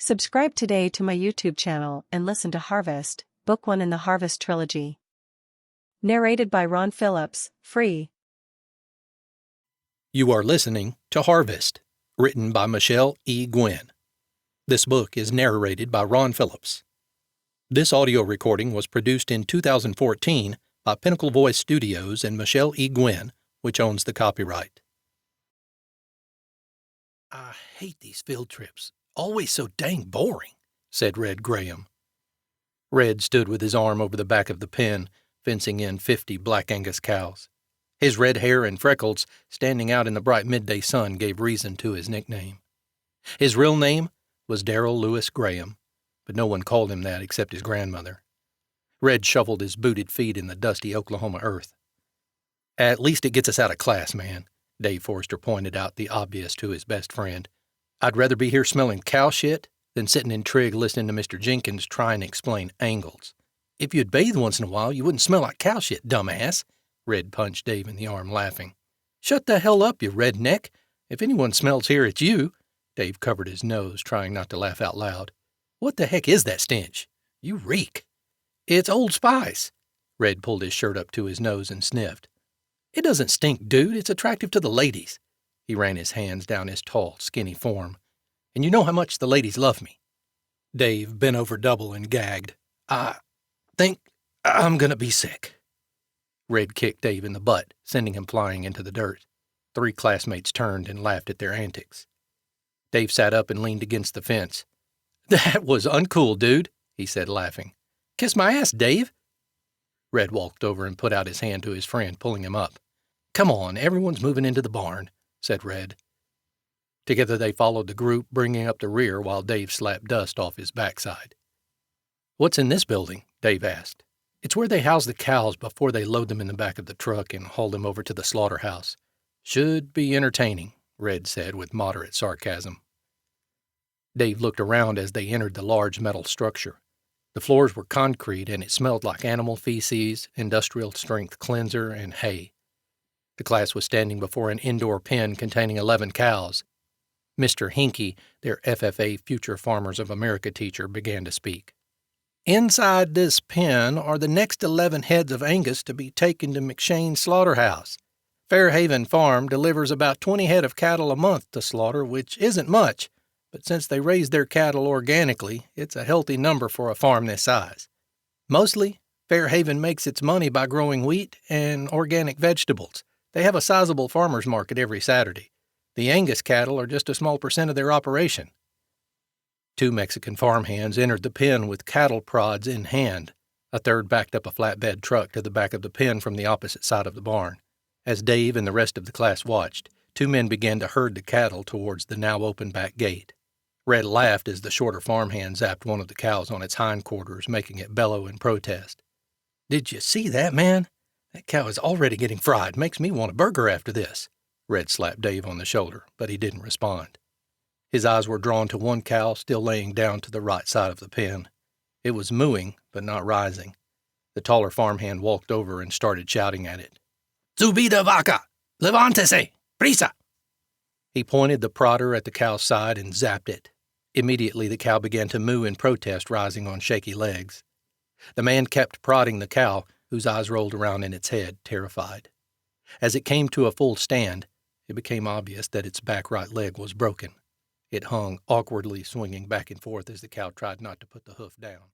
Subscribe today to my YouTube channel and listen to Harvest, Book 1 in the Harvest Trilogy. Narrated by Ron Phillips, free. You are listening to Harvest, written by Michelle E. Gwynn. This book is narrated by Ron Phillips. This audio recording was produced in 2014 by Pinnacle Voice Studios and Michelle E. Gwynn, which owns the copyright. "I hate these field trips. Always so dang boring," said Red Graham. Red stood with his arm over the back of the pen, fencing in 50 Black Angus cows. His red hair and freckles, standing out in the bright midday sun, gave reason to his nickname. His real name was Darrell Lewis Graham, but no one called him that except his grandmother. Red shuffled his booted feet in the dusty Oklahoma earth. "At least it gets us out of class, man," Dave Forrester pointed out the obvious to his best friend. "I'd rather be here smelling cow shit than sitting in trig listening to Mr. Jenkins try and explain angles. If you'd bathe once in a while, you wouldn't smell like cow shit, dumbass." Red punched Dave in the arm, laughing. "Shut the hell up, you redneck. If anyone smells here, it's you." Dave covered his nose, trying not to laugh out loud. "What the heck is that stench? You reek." "It's Old Spice." Red pulled his shirt up to his nose and sniffed. "It doesn't stink, dude. It's attractive to the ladies." He ran his hands down his tall, skinny form. "And you know how much the ladies love me." Dave bent over double and gagged. "I think I'm gonna be sick." Red kicked Dave in the butt, sending him flying into the dirt. 3 classmates turned and laughed at their antics. Dave sat up and leaned against the fence. "That was uncool, dude," he said, laughing. "Kiss my ass, Dave." Red walked over and put out his hand to his friend, pulling him up. "Come on, everyone's moving into the barn," said Red. Together they followed the group, bringing up the rear while Dave slapped dust off his backside. "What's in this building?" Dave asked. "It's where they house the cows before they load them in the back of the truck and haul them over to the slaughterhouse. Should be entertaining," Red said with moderate sarcasm. Dave looked around as they entered the large metal structure. The floors were concrete and it smelled like animal feces, industrial-strength cleanser, and hay. The class was standing before an indoor pen containing 11 cows. Mr. Hinkie, their FFA Future Farmers of America teacher, began to speak. "Inside this pen are the next 11 heads of Angus to be taken to McShane's slaughterhouse. Fairhaven Farm delivers about 20 head of cattle a month to slaughter, which isn't much, but since they raise their cattle organically, it's a healthy number for a farm this size. Mostly, Fairhaven makes its money by growing wheat and organic vegetables. They have a sizable farmers market every Saturday. The Angus cattle are just a small percent of their operation." 2 Mexican farmhands entered the pen with cattle prods in hand. A third backed up a flatbed truck to the back of the pen from the opposite side of the barn. As Dave and the rest of the class watched, 2 men began to herd the cattle towards the now open back gate. Red laughed as the shorter farmhand zapped one of the cows on its hindquarters, making it bellow in protest. "Did you see that, man? That cow is already getting fried. Makes me want a burger after this." Red slapped Dave on the shoulder, but he didn't respond. His eyes were drawn to one cow still laying down to the right side of the pen. It was mooing, but not rising. The taller farmhand walked over and started shouting at it. "Subida vaca! Levántese! Prisa!" He pointed the prodder at the cow's side and zapped it. Immediately the cow began to moo in protest, rising on shaky legs. The man kept prodding the cow, whose eyes rolled around in its head, terrified. As it came to a full stand, it became obvious that its back right leg was broken. It hung, awkwardly swinging back and forth as the cow tried not to put the hoof down.